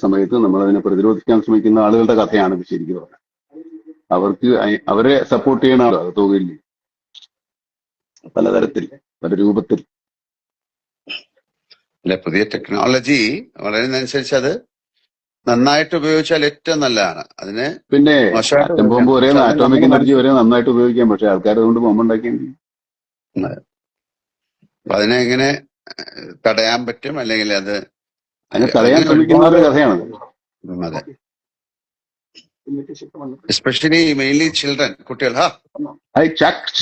സമയത്ത് നമ്മൾ അതിനെ പ്രതിരോധിക്കാൻ ശ്രമിക്കുന്ന ആളുകളുടെ കഥയാണ് ഇത് ശരിക്കും പറഞ്ഞത്. അവർക്ക് അവരെ സപ്പോർട്ട് ചെയ്യണ ആളോ അത് തുകയില്ലേ, പലതരത്തിൽ പല രൂപത്തിൽ. അല്ലെ, പുതിയ ടെക്നോളജി വളരുന്നതനുസരിച്ച് അത് നന്നായിട്ട് ഉപയോഗിച്ചാൽ ഏറ്റവും നല്ലതാണ്. അതിന് പിന്നെ മോശമായിട്ട് ആറ്റം ബോംബ് വരെ ഉപയോഗിക്കാം. ആറ്റോമിക് എനർജി വരെ നന്നായിട്ട് ഉപയോഗിക്കാം. പക്ഷെ ആൾക്കാർ അതുകൊണ്ട് ബോംബ് ഉണ്ടാക്കിയെങ്കിൽ അപ്പൊ അതിനെ എങ്ങനെ തടയാൻ പറ്റും, അല്ലെങ്കിൽ അത് അതിനെ തടയാൻ അങ്ങനെ ശ്രമിക്കുന്നവരുടെ ഒരുപാട് കഥയാണത്. അതെ, എസ്പെഷ്യലി മെയിൻലി ചിൽഡ്രൻ, കുട്ടികൾ. ഐ ചക്ക്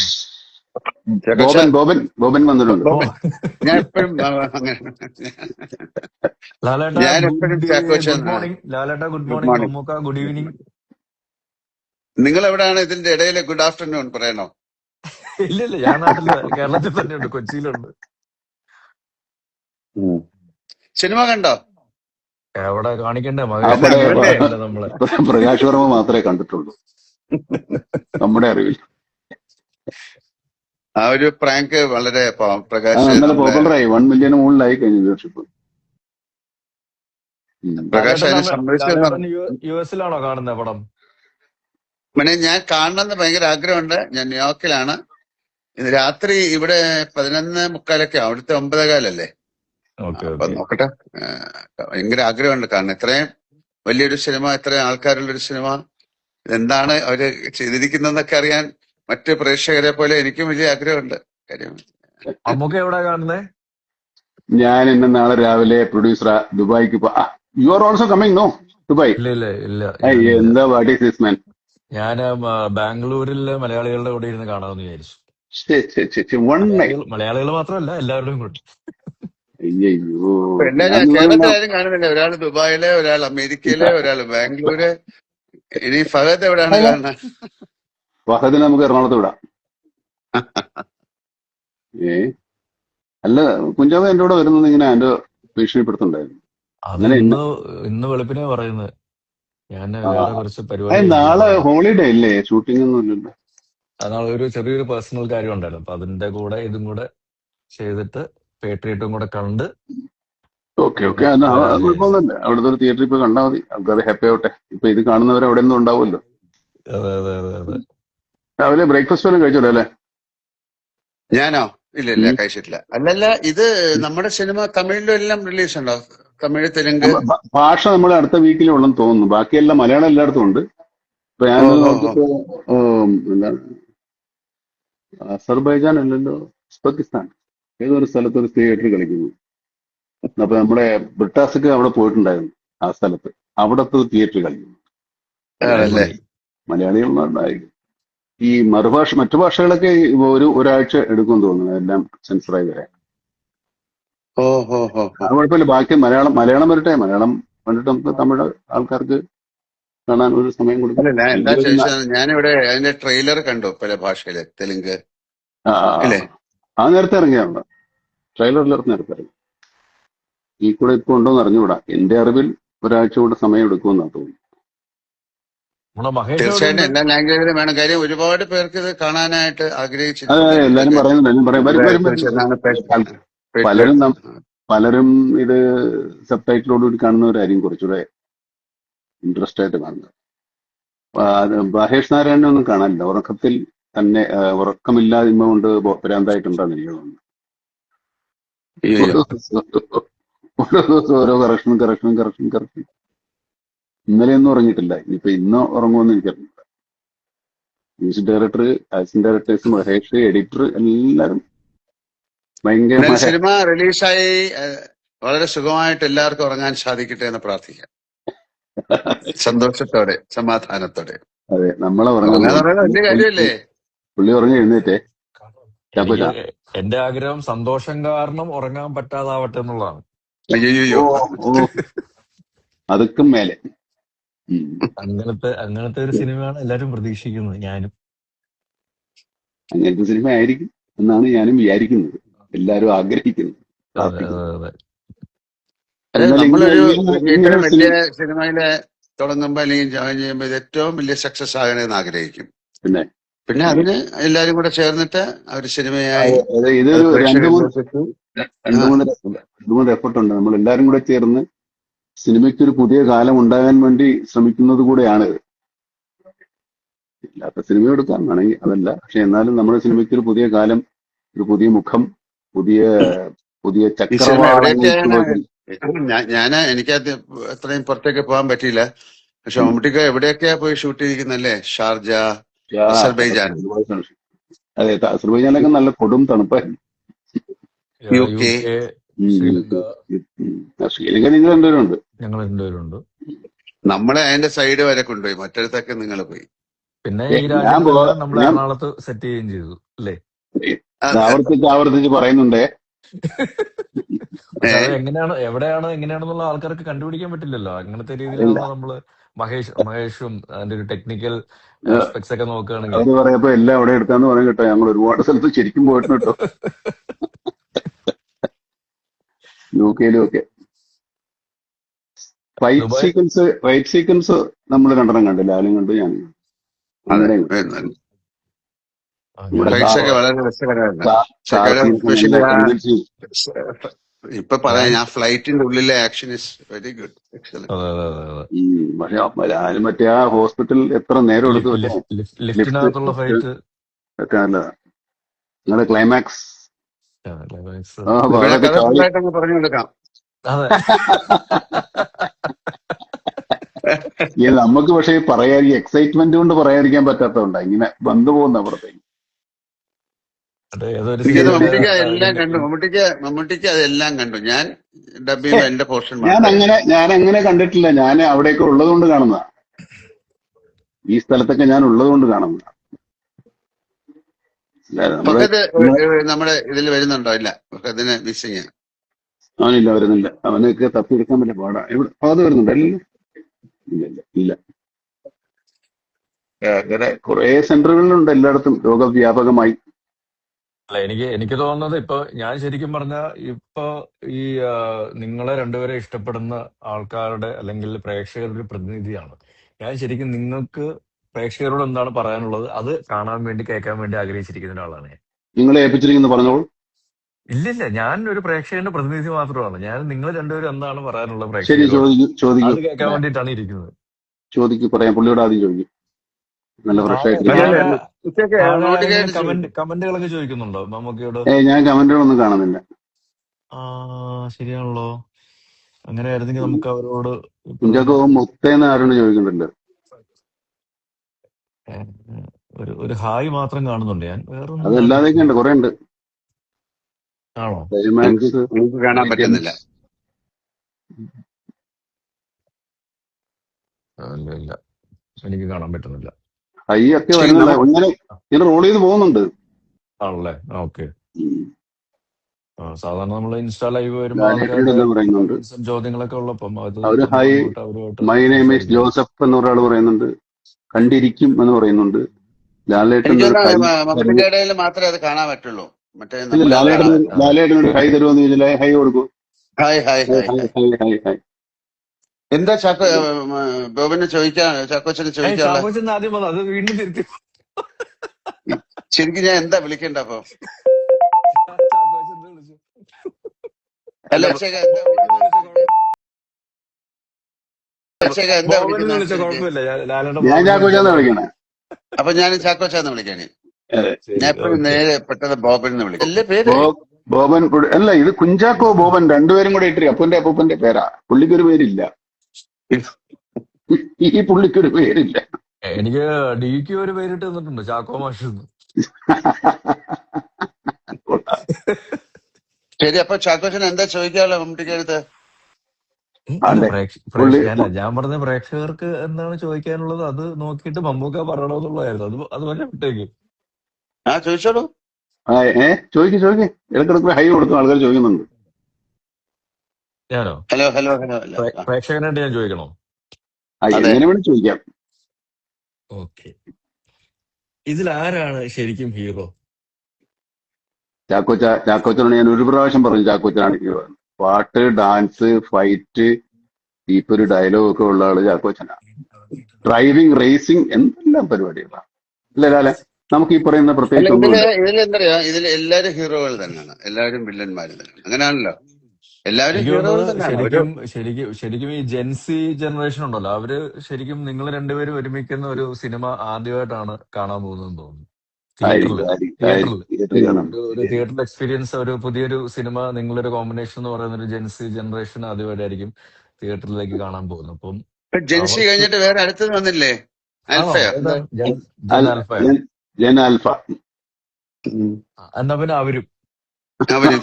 ബോബൻ വന്നിട്ടുണ്ട്. ഞാൻ എപ്പോഴും ഞാൻ എപ്പോഴും good morning Mammookka, good evening. നിങ്ങൾ എവിടെയാണ് ഇതിന്റെ ഇടയിൽ ഗുഡ് ആഫ്റ്റർനൂൺ പറയണോ? ഇല്ല, ഞാൻ നാട്ടില് കേരളത്തിൽ തന്നെയുണ്ട്, കൊച്ചിയിലുണ്ട്. സിനിമ കണ്ടോ? എവിടെ കാണിക്കണ്ടേ നമ്മളെ? പ്രകാശ് വർമ്മ മാത്രമേ കണ്ടിട്ടുള്ളൂ നമ്മുടെ അറിവിൽ. ആ ഒരു പ്രാങ്ക് വളരെ പ്രകാശ് ഇന്നലെ പോപ്പുലറായി, 1 മില്യൺ മുകളിലായി കഴിഞ്ഞു വ്യൂവർഷിപ്പ്. പ്രകാശ് അതിനെ സംബന്ധിച്ച് യു എസിലാണോ കാണുന്ന പടം? പിന്നെ ഞാൻ കാണണമെന്ന് ഭയങ്കര ആഗ്രഹമുണ്ട്. ഞാൻ ന്യൂയോർക്കിലാണ്. ഇത് രാത്രി ഇവിടെ 11:45 അവിടുത്തെ 9:15 അപ്പൊ നോക്കട്ടെ. ഭയങ്കര ആഗ്രഹമുണ്ട് കാരണം ഇത്രയും വലിയൊരു സിനിമ, ഇത്രയും ആൾക്കാരുള്ളൊരു സിനിമ, എന്താണ് അവര് ചെയ്തിരിക്കുന്നതെന്നൊക്കെ അറിയാൻ മറ്റ് പ്രേക്ഷകരെ പോലെ എനിക്കും വലിയ ആഗ്രഹമുണ്ട്. കാര്യം നമുക്ക് എവിടെ കാണുന്നേ? ഞാൻ ഇന്ന് നാളെ രാവിലെ പ്രൊഡ്യൂസർ ദുബായിക്ക് you are also coming? No, Dubai. ഇല്ല. എന്താ വാട്ട് ഈസ് ദിസ് മാൻ? ഞാൻ ബാംഗ്ലൂരിലെ മലയാളികളുടെ കൂടെ ഇരുന്ന് കാണാമെന്ന് വിചാരിച്ചു. മലയാളികൾ മാത്രമല്ല, എല്ലാവരുടെയും കൂടെ. അയ്യോ, കേരളത്തിലാരും കാണുന്നില്ല. ഒരാൾ ദുബായില്, ഒരാൾ അമേരിക്കയില്, ഒരാൾ ബാംഗ്ലൂര്. ഇനി ഫഹദ് എവിടെയാണ് കാണുന്നത്? ഫഹദിനെ നമുക്ക് എറണാകുളത്ത് വിടാം. അല്ല, കുഞ്ചാവ് എന്റെ കൂടെ വരുന്നത് ഇങ്ങനെ എന്റെ ഭീഷണിപ്പെടുത്തുണ്ടായിരുന്നു. ഇന്ന് വെളുപ്പിനെ പറയുന്നത്. ഞാൻ വേറെ കുറച്ച് പരിപാടി, നാളെ ഹോളിഡേ അല്ലേ, ഷൂട്ടിംഗ് ഒന്നും ഇല്ലല്ലോ. നാളെ ഒരു ചെറിയൊരു പേഴ്സണൽ കാര്യം ഉണ്ടായിരുന്നു. അപ്പൊ അതിന്റെ കൂടെ ഇതും കൂടെ ചെയ്തിട്ട് പേട്രിയറ്റും കൂടെ കണ്ട്. ഓക്കെ, കുഴപ്പമൊന്നുമില്ല. അവിടുത്തെ ഒരു തിയേറ്ററിൽ ഇപ്പൊ കണ്ടാൽ മതി, ആൾക്കാർ ഹാപ്പി ആവട്ടെ. ഇപ്പൊ ഇത് കാണുന്നവർ അവിടെ ഒന്നും ഉണ്ടാവുമല്ലോ. അതെ. രാവിലെ ബ്രേക്ക്ഫാസ്റ്റ് വല്ലതും കഴിച്ചോളൂ അല്ലേ? ഞാനോ? ഇല്ല, കഴിച്ചിട്ടില്ല. അല്ലല്ല, ഇത് നമ്മുടെ സിനിമ തമിഴിലും എല്ലാം റിലീസ് ഉണ്ടോ? തമിഴ്, തെലുങ്ക് ഭാഷ നമ്മൾ അടുത്ത വീക്കിലേ ഉള്ളെന്ന് തോന്നുന്നു. ബാക്കിയെല്ലാം മലയാളം എല്ലായിടത്തും ഉണ്ട്. ഇപ്പൊ ഞാൻ നോക്കിയപ്പോ എന്താണ്, അസർബൈജാൻ അല്ലല്ലോ, ഉസ്ബെക്കിസ്ഥാൻ ഏതൊരു സ്ഥലത്ത് ഒരു തിയേറ്റർ കളിക്കുന്നു. അപ്പൊ നമ്മുടെ ബ്രിട്ടാസൊക്കെ അവിടെ പോയിട്ടുണ്ടായിരുന്നു. ആ സ്ഥലത്ത് അവിടത്തെ തിയേറ്റർ കളിക്കുന്നു. മലയാളികളുണ്ടായിരിക്കും. ഈ മറ്റു ഭാഷകളൊക്കെ ഒരാഴ്ച എടുക്കും തോന്നുന്നു എല്ലാം സെൻസറായി വരാൻ. കുഴപ്പമില്ല. ബാക്കി മലയാളം വരട്ടെ. മലയാളം കണ്ടിട്ട് നമുക്ക് തമിഴ് ആൾക്കാർക്ക് കാണാൻ ഒരു സമയം കൊടുക്കും. ഞാനിവിടെ അതിന്റെ ട്രെയിലർ കണ്ടു പല ഭാഷയില്, തെലുങ്ക്. നേരത്തെ ഇറങ്ങിയാണ് ട്രെയിലറിൽ നേരത്തെ ഇറങ്ങി. ഈ കൂടെ ഇപ്പൊ ഉണ്ടോന്ന് അറിഞ്ഞുകൂടാ. എന്റെ അറിവിൽ ഒരാഴ്ച കൂടെ സമയം എടുക്കുമെന്നാണ് തോന്നുന്നു. തീർച്ചയായിട്ടും എല്ലാ ലാംഗ്വേജിലും വേണം. കാര്യം ഒരുപാട് പേർക്ക് ഇത് കാണാനായിട്ട് ആഗ്രഹിച്ചു. എല്ലാരും പലരും ഇത് സബ് ടൈറ്റിലോടുകൂടി കാണുന്നവരായിരിക്കും കുറച്ചുകൂടെ ഇൻട്രസ്റ്റ് ആയിട്ട് കാണുന്നത്. മഹേഷ് നാരായണനെ ഒന്നും കാണാനില്ല. ഉറക്കത്തിൽ തന്നെ ഉറക്കമില്ലായ്മ കൊണ്ട് ഭ്രാന്തായിട്ടുണ്ടാകും എനിക്ക് തോന്നുന്നു. ഓരോ ദിവസം ഓരോ കറക്ഷൻ. ഇന്നലെയൊന്നും ഉറങ്ങിയിട്ടില്ല. ഇനിയിപ്പോ ഇന്ന് ഉറങ്ങുമെന്ന് എനിക്കറിയില്ല. Music director, assistant directors, Mahesh, editor എല്ലാരും ഭയങ്കര. സിനിമ റിലീസായി വളരെ സുഖമായിട്ട് എല്ലാവർക്കും ഉറങ്ങാൻ സാധിക്കട്ടെ എന്ന് പ്രാർത്ഥിക്കാം. സന്തോഷത്തോടെ, സമാധാനത്തോടെ. അതെ, നമ്മളെ വലിയ കാര്യമല്ലേ. പുള്ളി ഉറങ്ങി എഴുന്നേറ്റേ. എന്റെ ആഗ്രഹം സന്തോഷം കാരണം ഉറങ്ങാൻ പറ്റാതാവട്ടെ എന്നുള്ളതാണ്. അയ്യോ, അതൊക്കെ മേലെ. അങ്ങനത്തെ ഒരു സിനിമയാണ് എല്ലാരും പ്രതീക്ഷിക്കുന്നത്. ഞാനും അങ്ങനത്തെ സിനിമ ആയിരിക്കും എന്നാണ് ഞാനും വിചാരിക്കുന്നത്, എല്ലാരും ആഗ്രഹിക്കുന്നത്. നമ്മളൊരു വലിയ സിനിമയില് തുടങ്ങുമ്പോ അല്ലെങ്കിൽ ജോയിൻ ചെയ്യുമ്പോ ഇത് ഏറ്റവും വലിയ സക്സസ് ആകണമെന്ന് ആഗ്രഹിക്കും. പിന്നെ അതിന് എല്ലാരും കൂടെ ചേർന്നിട്ട് ഒരു സിനിമയായി ഇതൊരു രണ്ട് മൂന്ന് എഫർട്ട് ഉണ്ട്. നമ്മൾ എല്ലാരും കൂടെ ചേർന്ന് സിനിമയ്ക്ക് ഒരു പുതിയ കാലം ഉണ്ടാകാൻ വേണ്ടി ശ്രമിക്കുന്നത് കൂടെയാണ്. ഇല്ലാത്ത സിനിമ എടുക്കാൻ വേണമെങ്കിൽ അതല്ല, പക്ഷെ എന്നാലും നമ്മുടെ സിനിമയ്ക്ക് ഒരു പുതിയ കാലം, ഒരു പുതിയ മുഖം, പുതിയ പുതിയ ഈ സിനിമ ചക്രവാളങ്ങൾ എവിടെയൊക്കെയാണ് എനിക്കത് അത്രയും പുറത്തേക്ക് പോകാൻ പറ്റിയില്ല. പക്ഷെ മമ്മൂട്ടിക്ക് എവിടെയൊക്കെയാ പോയി ഷൂട്ട് ചെയ്തിരിക്കുന്നല്ലേ? ഷാർജ, അസർബൈജാൻ, അതെ, അസർബൈജാനിലൊക്കെ നല്ല കൊടും തണുപ്പായിരുന്നു. U U K. കെ, ഉം, ശ്രീലങ്ക, ശ്രീലങ്ക നിങ്ങൾ രണ്ടുപേരുണ്ട്. ഞങ്ങൾ രണ്ടുപേരുണ്ട്. നമ്മളെ അതിന്റെ സൈഡ് വരെ കൊണ്ടുപോയി, മറ്റൊരുത്തൊക്കെ നിങ്ങൾ പോയി. പിന്നെ ഏ, ഈ ഞാൻ രാജ്യങ്ങളെല്ലാം നമ്മൾ ഞാൻ എറണാകുളത്ത് സെറ്റ് ചെയ്യുകയും ചെയ്തു അല്ലേ? അത് ആവർത്തിച്ച് പറയുന്നുണ്ടേ. പക്ഷെ ഏ അത് എങ്ങനെയാണെന്നുള്ള ആൾക്കാർക്ക് കണ്ടുപിടിക്കാൻ പറ്റില്ലല്ലോ. അങ്ങനത്തെ ഇല്ല, രീതിയിലാണല്ലോ നമ്മള് മഹേഷും അതിന്റെ ഒരു ടെക്നിക്കൽ ആസ്പെക്ട്സ് ഒക്കെ നോക്കുകയാണെങ്കിൽ. അവര് പറയപ്പോ എല്ലാം അവിടെ എടുക്കാന്ന് പറയും കേട്ടോ. ഞങ്ങൾ ഒരുപാട് സ്ഥലത്ത് ശരിക്കും പോയിട്ടുണ്ട് കേട്ടോ, യു കെയിലും ഒക്കെ. ഫൈറ്റ് ദുബായ് സീക്വൻസ് നമ്മൾ രണ്ടെണ്ണം കണ്ടു, ലാലും കണ്ടു, ഞാൻ അതെ, അന്നേരം നമ്മുടെ ഫ്ലൈറ്റ്സ് ഒക്കെ വളരെ രസകരമായിരുന്നു. കാർത്തിയൊക്കെ കൺവിൻസ് ചെയ്തു. ഇപ്പൊ പറയാം, ഞാൻ ഞാൻ ഫ്ലൈറ്റിന്റെ ഉള്ളിലെ action is very good, excellent. അതെ അതെ അതെ അതെ പക്ഷെ ലാലും മറ്റേ ആ ഹോസ്പിറ്റൽ എത്ര നേരം എടുത്തു മറ്റേ ലിഫ്റ്റിനകത്തുള്ള ഫൈറ്റ് ഒക്കെ നല്ലതാ. നിങ്ങളുടെ ക്ലൈമാക്സ് ഇവിടെ അതൊക്കെ കഥ ചാടി. ഫുള്ളായിട്ട് അങ്ങ് പറഞ്ഞു കൊടുക്കാം. അതെ. നമുക്ക് പക്ഷേ പറയാൻ ഈ എക്സൈറ്റ്മെന്റ് കൊണ്ട് പറയാതിരിക്കാൻ പറ്റാത്തതുകൊണ്ടാ ഇങ്ങനെ വന്നു പോകുന്ന അപ്പുറത്തേക്ക്. ഏതൊരു എനിക്കത് സീരിയല് മമ്മൂട്ടിക്ക് എല്ലാം കണ്ടു. മമ്മൂട്ടിക്ക് അതെല്ലാം കണ്ടു. ഞാൻ ഡബ് ചെയ്യുമ്പോ എന്റെ പോർഷൻ ഞാൻ അങ്ങനെ കണ്ടിട്ടില്ല. ഞാൻ അവിടെയൊക്കെ ഉള്ളത് കൊണ്ട് കാണുന്ന, ഈ സ്ഥലത്തൊക്കെ ഞാൻ ഉള്ളത് കൊണ്ട് കാണുന്ന. ഫഹദ് നമ്മുടെ ഇതിൽ വരുന്നുണ്ടോ? ഇല്ല, ഫഹദിനെ മിസ്സിങ്. അവനില്ല, വരുന്നില്ല. അവനൊക്കെ തപ്പിയെടുക്കാൻ പറ്റില്ല, പാടാ. എവിടെ അത് വരുന്നുണ്ട്? ഇല്ല ഇല്ല ഇല്ല. അങ്ങനെ കുറെ സെന്ററുകളിലുണ്ട് എല്ലായിടത്തും, രോഗവ്യാപകമായി. അല്ല, എനിക്ക് തോന്നുന്നത് ഇപ്പൊ ഞാൻ ശരിക്കും പറഞ്ഞ ഇപ്പൊ ഈ നിങ്ങളെ രണ്ടുപേരെ ഇഷ്ടപ്പെടുന്ന ആൾക്കാരുടെ അല്ലെങ്കിൽ പ്രേക്ഷകരുടെ ഒരു പ്രതിനിധിയാണ് ഞാൻ. ശരിക്കും നിങ്ങൾക്ക് പ്രേക്ഷകരോട് എന്താണ് പറയാനുള്ളത് അത് കാണാൻ വേണ്ടി, കേൾക്കാൻ വേണ്ടി ആഗ്രഹിച്ചിരിക്കുന്ന ഒരാളാണ് ഞാൻ. നിങ്ങളെ ഏൽപ്പിച്ചിരിക്കുന്നു പറഞ്ഞോളൂ. ഇല്ല, ഞാൻ ഒരു പ്രേക്ഷകന്റെ പ്രതിനിധി മാത്രമാണ്. ഞാൻ നിങ്ങൾ രണ്ടുപേരും എന്താണ് പറയാനുള്ളത് ശരി, പ്രേക്ഷകരോട് ചോദിക്കൂ. അത് കേൾക്കാൻ വേണ്ടിയിട്ടാണ് ഇരിക്കുന്നത്. ചോദിക്കൂ, പറയാം. പുള്ളിയോട് ആദ്യം ചോദിക്കും. നല്ല ഫ്രഷ് ആയിട്ട് കമന്റുകളൊക്കെ ചോദിക്കുന്നുണ്ടോ മമ്മൂക്കയോട്? ഞാൻ കമന്റുകളൊന്നും കാണുന്നില്ല. ശരിയാണല്ലോ. അങ്ങനെ ആയിരുന്നെങ്കിൽ നമുക്ക് അവരോട് കുഞ്ചാക്കോ മുത്തേന്ന് ആരോട് ചോദിക്കുന്നുണ്ടല്ലോ. ഒരു ഹായ് മാത്രം കാണുന്നുണ്ട് ഞാൻ, വേറൊന്നും അതല്ലാതെയൊക്കെ ഉണ്ട്, കുറെ ഉണ്ട്. ആണോ? എനിക്ക് കാണാൻ പറ്റുന്നില്ല. ഇല്ല, എനിക്ക് കാണാൻ പറ്റുന്നില്ല. ഹൈ ഒക്കെ വരുന്നില്ല, ഇങ്ങനെ റോൾ ചെയ്ത് പോകുന്നുണ്ട്. ആണല്ലേ? ഓക്കെ. സാധാരണ നമ്മൾ ഇൻസ്റ്റാ ലൈവ് വരുമ്പോ ചോദ്യങ്ങളൊക്കെ ഉള്ളപ്പം അവര് high, my name is Joseph എന്ന് ഒരാൾ പറയുന്നുണ്ട്, കണ്ടിരിക്കും എന്ന് പറയുന്നുണ്ട്. ലാലേട്ടൻ മാത്രമേ അത് കാണാൻ പറ്റുള്ളൂ. ലാലേട്ടൻ ഒരു ഹൈ തരുമെന്ന് ചോദിച്ചാൽ ഹൈ കൊടുക്കൂ. Hi hi hi hi. എന്താ ബോബിനെ ചാക്കോച്ചനെ ചോദിക്കാനുള്ള? ആദ്യം അത് വീണ്ടും തിരുത്തി. ശരിക്കും ഞാൻ എന്താ വിളിക്കണ്ട അപ്പൊ? അല്ല, ഞാൻ ചാക്കോച്ചാന്ന് വിളിക്കണേ. അപ്പൊ ഞാൻ ചാക്കോച്ചാന്ന് വിളിക്കാണ്. ഞാൻ എപ്പോഴും നേരെ പെട്ടെന്ന് ബോബൻ എന്ന് വിളിക്കും. എല്ലാ പേര് ബോബൻ അല്ല, ഇത് കുഞ്ചാക്കോ ബോബൻ രണ്ടുപേരും കൂടെ ഇട്ട് അപ്പൂപ്പന്റെ പേരാ. പുള്ളിക്കൊരു പേരില്ല, ഈ പുള്ളിക്കൊരു പേരില്ല. എനിക്ക് ഡിക്ക് ഒരു പേരിട്ട് തന്നിട്ടുണ്ട്, ചാക്കോ മാഷ്. ശരി, അപ്പൊ ചാക്കോച്ചൻ എന്താ ചോദിക്കാനുള്ള മമ്മൂട്ടിക്ക് അടുത്ത്? ഞാൻ പറഞ്ഞ പ്രേക്ഷകർക്ക് എന്താണ് ചോദിക്കാനുള്ളത് അത് നോക്കിയിട്ട് മമ്മൂക്ക പറയണമെന്നുള്ളതായിരുന്നു. അത് വരെ വിട്ടേക്ക്. ചോദിച്ചോളൂ. ചോദിക്കും. ഇടക്കിടക്ക് ഹൈ കൊടുക്കും, ആൾക്കാർ ചോദിക്കുന്നുണ്ട്. ഞാനോ? ഹലോ. പ്രേക്ഷകനായിട്ട് ഞാൻ ചോദിക്കണോ? എങ്ങനെ വേണം ചോദിക്കാം. ഓക്കെ. ഇതിലാരാണ് ശരിക്കും ഹീറോ? ചാക്കോച്ചനാണ്. ഞാൻ ഒരു പ്രാവശ്യം പറഞ്ഞു ചാക്കോച്ചനാണ് ഹീറോ. പാട്ട്, ഡാൻസ്, ഫൈറ്റ്, ഇപ്പൊ ഒരു ഡയലോഗ് ഒക്കെ ഉള്ള ആള് ചാക്കോച്ചനാണ്. ഡ്രൈവിംഗ്, റേസിംഗ്, എന്തെല്ലാം പരിപാടികളാണ്. അല്ലേ ലാലെ? നമുക്ക് ഈ പറയുന്ന പ്രത്യേകിച്ച് ഇതിലെന്തറിയാ, ഇതിൽ എല്ലാവരും ഹീറോകൾ തന്നെയാണ്, എല്ലാവരും വില്ലന്മാര് തന്നെയാണ്. അങ്ങനെയാണല്ലോ. എല്ലാവരും എനിക്ക് ഹീറോകൾ തോന്നുന്നത് തന്നെയാണ്. ഒരു ശരിക്കും ഈ ജെൻസി ജനറേഷൻ ഉണ്ടല്ലോ, അവര് ശരിക്കും നിങ്ങൾ രണ്ടുപേരും ഒരുമിക്കുന്ന ഒരു സിനിമ ആദ്യമായിട്ടാണ് കാണാൻ പോകുന്നതെന്ന് തോന്നുന്നു. തിയേറ്ററിൽ തിയേറ്ററിൽ തിയേറ്ററിൽ കാണാൻ ഒരു തിയേറ്റർ എക്സ്പീരിയൻസ്, ഒരു പുതിയൊരു സിനിമ, നിങ്ങളൊരു കോമ്പിനേഷൻ എന്ന് പറയുന്ന ഒരു ജെൻസി ജനറേഷൻ ആദ്യമായിട്ടായിരിക്കും തിയേറ്ററിലേക്ക് കാണാൻ പോകുന്നത്. അപ്പം ജെൻസി അവർക്ക് കഴിഞ്ഞിട്ട് വേറെ അടുത്തത് വന്നില്ലേ? ആണോ ആൽഫയോ ഏതാ? എന്താ? ജൻ ആൽഫയോ? ജൻ ആൽഫ. എന്നാ പിന്നെ അവരും അവരും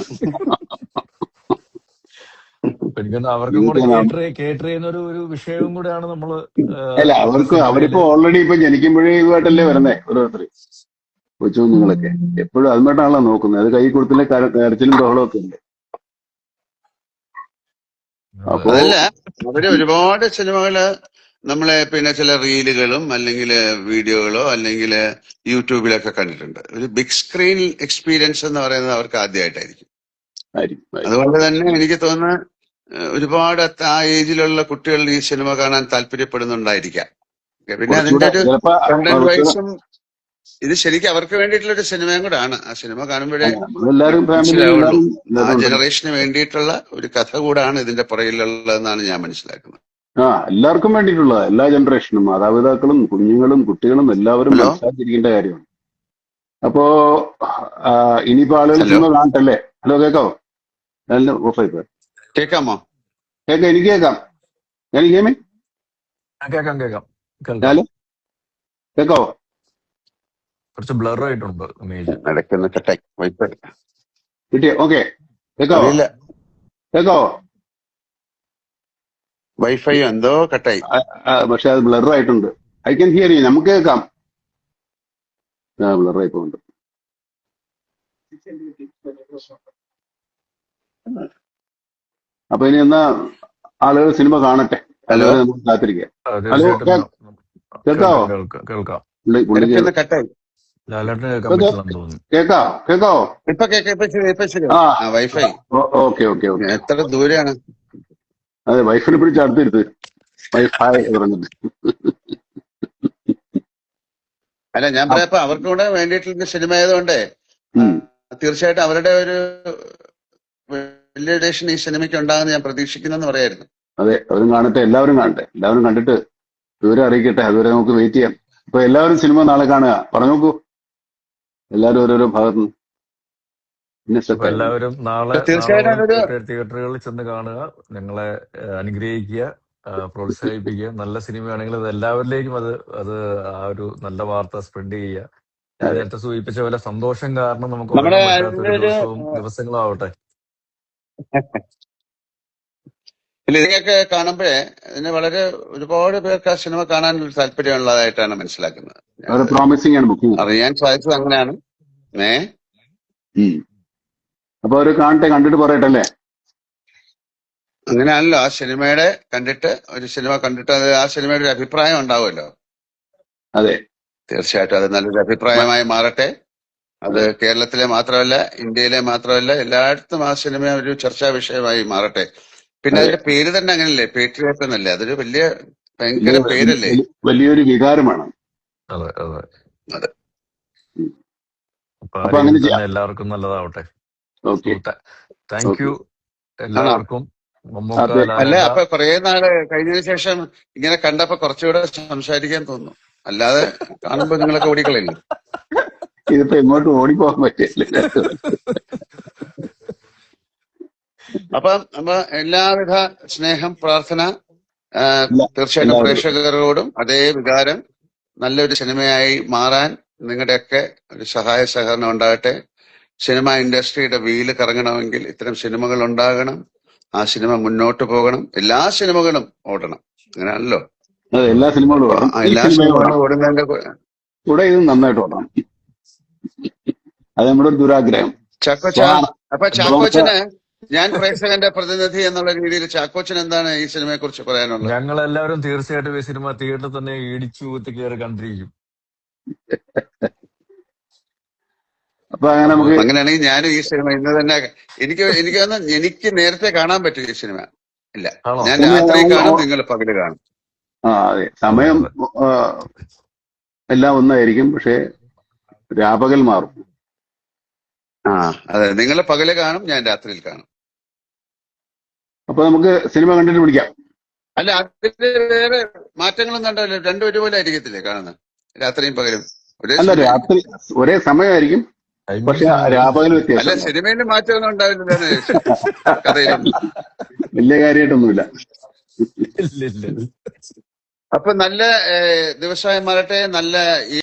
എനിക്കൊന്ന് അവർക്കും കൂടെ കേട്ടർ ചെയ്യുന്ന ഒരു വിഷയവും കൂടെയാണ് നമ്മള് അല്ല, അവർക്ക് സിനിമയില്. അവരിപ്പോ ഓൾറെഡി ഇപ്പൊ ജനിക്കുമ്പോഴേ ഇതുമായിട്ടല്ലേ വരുന്നേ ഓരോരുത്തർ, കൊച്ചു കുഞ്ഞുങ്ങളൊക്കെ എപ്പോഴും അതുമായിട്ടാണല്ലോ നോക്കുന്നത്. അത് കൈ കൊടുത്തില്ലേ കരച്ചിലും ബഹളവും ഒക്കെ ഉണ്ട്. അപ്പോ അതല്ല, അവര് ഒരുപാട് സിനിമകള് നമ്മളെ പിന്നെ ചില റീലുകളും അല്ലെങ്കിൽ വീഡിയോകളോ അല്ലെങ്കിൽ യൂട്യൂബിലൊക്കെ കണ്ടിട്ടുണ്ട്. ഒരു ബിഗ് സ്ക്രീൻ എക്സ്പീരിയൻസ് എന്ന് പറയുന്നത് അവർക്ക് ആദ്യമായിട്ടായിരിക്കും. അതുകൊണ്ട് തന്നെ എനിക്ക് തോന്നുന്നു ഒരുപാട് ആ ഏജിലുള്ള കുട്ടികൾ ഈ സിനിമ കാണാൻ താല്പര്യപ്പെടുന്നുണ്ടായിരിക്കാം. പിന്നെ അതിന്റെ ഒരു കണ്ടന്റ് വൈസും ഇത് ശരിക്കും അവർക്ക് വേണ്ടിയിട്ടുള്ള ഒരു സിനിമയും കൂടെ ആണ്. ആ സിനിമ കാണുമ്പോഴേ മനസ്സിലാവുള്ളൂ, ആ ജനറേഷന് വേണ്ടിയിട്ടുള്ള ഒരു കഥ കൂടാണ് ഇതിന്റെ പുറകിലുള്ളതെന്നാണ് ഞാൻ മനസ്സിലാക്കുന്നത്. എല്ലാവർക്കും വേണ്ടിയിട്ടുള്ള, എല്ലാ ജനറേഷനും, മാതാപിതാക്കളും കുഞ്ഞുങ്ങളും കുട്ടികളും എല്ലാവരും മനസ്സിലാക്കിയിരിക്കേണ്ട കാര്യമാണ്. അപ്പോ ഇനിയിപ്പോ ആളുകൾ സിനിമ കാണട്ടല്ലേ? ഹലോ, കേക്കാവോ? ഓഫായി പോയി. കേക്കാമോ? കേക്കാം, എനിക്ക് കേക്കാം. ഞാൻ കേമേ കേക്കാവോ? കുറച്ച് ബ്ലർ ആയിട്ടുണ്ട് ഇമേജ്. കിട്ടിയോ? ഓക്കെ, കേക്കാവോ? കേക്കാവോ? വൈഫൈ എന്തോ കട്ടായി. പക്ഷെ അത് ബ്ലർ ആയിട്ടുണ്ട്. I can hear you. നമുക്ക് കേൾക്കാം. ബ്ലർ ആയി പോകുന്നുണ്ട്. അപ്പൊ ഇനി എന്നാ ആളുകൾ സിനിമ കാണട്ടെ. ഹലോ, കാത്തിരിക്കുക. ഹലോ, കേക്കാവോ? കേൾക്കാം. കട്ടായി. കേക്കാവോ? ഇപ്പൊ വൈഫൈ ഓക്കെ ഓക്കെ ഓക്കെ. എത്ര ദൂരെയാണ്? അതെ, വൈഫിനെ പിടിച്ച് അടുത്തിരുത്ത്. വൈഫൈ പറഞ്ഞിട്ട്. അല്ല, ഞാൻ പറയാ അവർക്ക് കൂടെ വേണ്ടിയിട്ടുള്ള സിനിമ ആയതുകൊണ്ട് തീർച്ചയായിട്ടും അവരുടെ ഒരു വാലിഡേഷൻ ഈ സിനിമയ്ക്ക് ഉണ്ടാകുന്ന ഞാൻ പ്രതീക്ഷിക്കുന്നെന്ന് പറയായിരുന്നു. അതെ, അവരും കാണട്ടെ, എല്ലാവരും കാണട്ടെ. എല്ലാവരും കണ്ടിട്ട് വിവരം അറിയിക്കട്ടെ. അതുവരെ നമുക്ക് വെയിറ്റ് ചെയ്യാം. ഇപ്പൊ എല്ലാവരും സിനിമ നാളെ കാണുക. പറഞ്ഞു നോക്കൂ, എല്ലാവരും ഓരോരോ ഭാഗത്തുനിന്ന്. എല്ലാവരും നാളെ തിയേറ്ററുകളിൽ ചെന്ന് കാണുക, ഞങ്ങളെ അനുഗ്രഹിക്കുക, പ്രോത്സാഹിപ്പിക്കുക. നല്ല സിനിമയാണെങ്കിൽ അത് എല്ലാവരിലേക്കും അത് ആ ഒരു നല്ല വാർത്ത സ്പ്രെഡ് ചെയ്യുക. ഞാൻ നേരത്തെ സൂചിപ്പിച്ച പോലെ സന്തോഷം കാരണം നമുക്ക് ദിവസങ്ങളും ആവട്ടെ. ഇല്ല, ഇതിനൊക്കെ കാണുമ്പോഴേ ഇതിന് വളരെ ഒരുപാട് പേർക്ക് ആ സിനിമ കാണാൻ ഒരു താല്പര്യമുള്ളതായിട്ടാണ് മനസ്സിലാക്കുന്നത്. അറിയാൻ സാധിച്ചത് അങ്ങനെയാണ്. അപ്പൊ അവര് കാണട്ടെ, കണ്ടിട്ട് പറയട്ടല്ലേ? അങ്ങനെയാണല്ലോ, ആ സിനിമയുടെ കണ്ടിട്ട്, ഒരു സിനിമ കണ്ടിട്ട് അത് ആ സിനിമയുടെ ഒരു അഭിപ്രായം ഉണ്ടാവുമല്ലോ. അതെ, തീർച്ചയായിട്ടും അത് നല്ലൊരു അഭിപ്രായമായി മാറട്ടെ. അത് കേരളത്തിലെ മാത്രമല്ല, ഇന്ത്യയിലെ മാത്രമല്ല, എല്ലായിടത്തും ആ സിനിമ ഒരു ചർച്ചാ വിഷയമായി മാറട്ടെ. പിന്നെ അതിന്റെ പേര് തന്നെ അങ്ങനല്ലേ, പേട്രിയോട്ട് എന്നല്ലേ? അതൊരു ഭയങ്കര പേരല്ലേ, വലിയൊരു വികാരമാണ്. അതെ അതെ അതെ. അപ്പൊ എല്ലാവർക്കും നല്ലതാവട്ടെ. താങ്ക് യു എല്ലാവർക്കും. അല്ല, അപ്പൊ കുറെ നാള് കഴിഞ്ഞതിന് ശേഷം ഇങ്ങനെ കണ്ടപ്പോ കുറച്ചുകൂടെ സംസാരിക്കാൻ തോന്നുന്നു. അല്ലാതെ കാണുമ്പോ നിങ്ങളൊക്കെ ഓടിക്കളയില്ലേ? ഇതിപ്പോ എങ്ങോട്ട് ഓടിപ്പോകാൻ പറ്റില്ല. അപ്പം എല്ലാവിധ സ്നേഹം, പ്രാർത്ഥന തീർച്ചയായിട്ടും പ്രേക്ഷകരോടും അതേ വികാരം. നല്ലൊരു സിനിമയായി മാറാൻ നിങ്ങളുടെയൊക്കെ ഒരു സഹായ സഹകരണം ഉണ്ടാകട്ടെ. സിനിമ ഇൻഡസ്ട്രിയുടെ വീല് കറങ്ങണമെങ്കിൽ ഇത്തരം സിനിമകൾ ഉണ്ടാകണം. ആ സിനിമ മുന്നോട്ട് പോകണം. എല്ലാ സിനിമകളും ഓടണം. അങ്ങനെയാണല്ലോ, എല്ലാ സിനിമകളും ഓടുന്നതിന്റെ കൂടെ ഇത് നന്നായിട്ട് ഓടണം. അത് നമ്മുടെ ഒരു ദുരാഗ്രഹം. അപ്പൊ ചാക്കോച്ചന്, ഞാൻ പ്രേക്ഷകന്റെ പ്രതിനിധി എന്നുള്ള രീതിയിൽ ചാക്കോച്ചൻ എന്താണ് ഈ സിനിമയെ കുറിച്ച് പറയാനുള്ളത്? ഞങ്ങൾ എല്ലാവരും തീർച്ചയായിട്ടും ഈ സിനിമ തിയേറ്ററിൽ തന്നെ ഇടിച്ചു ഊത്തി കയറി കണ്ടിരിക്കും. അപ്പൊ അങ്ങനെയാണെങ്കിൽ ഞാനും ഈ സിനിമ ഇന്ന് തന്നെ എനിക്ക് നേരത്തെ കാണാൻ പറ്റും ഈ സിനിമ. ഇല്ല, ഞാൻ രാത്രി കാണും, നിങ്ങൾ പകല് കാണും. അതെ, സമയം എല്ലാം ഒന്നായിരിക്കും, പക്ഷെ രാപകൽ മാറും. അതെ, നിങ്ങൾ പകല് കാണും, ഞാൻ രാത്രിയിൽ കാണും. അപ്പൊ നമുക്ക് സിനിമ കണ്ടിട്ട് പിടിക്കാം. അല്ല, അതില് വേറെ മാറ്റങ്ങളൊന്നും ഉണ്ടാവില്ല. രണ്ടും ഒരുപോലെ ആയിരിക്കത്തില്ലേ കാണുന്നത്, രാത്രിയും പകലും ഒരേ അല്ല, സമയം? രാത്രി ഒരേ സമയമായിരിക്കും, പക്ഷെ ടൈമിംഗ് രാപകൽ അല്ല, വ്യത്യാസം ഉണ്ടാവും. സിനിമയിൽ മാറ്റമൊന്നും ഉണ്ടാവില്ലെന്നാണ് ചോദിച്ചത്, കഥയിലൊന്നും. വലിയ കാര്യമായിട്ടൊന്നുമില്ല. ഇല്ല. അപ്പൊ നല്ല ദിവസമായി മാറട്ടെ. നല്ല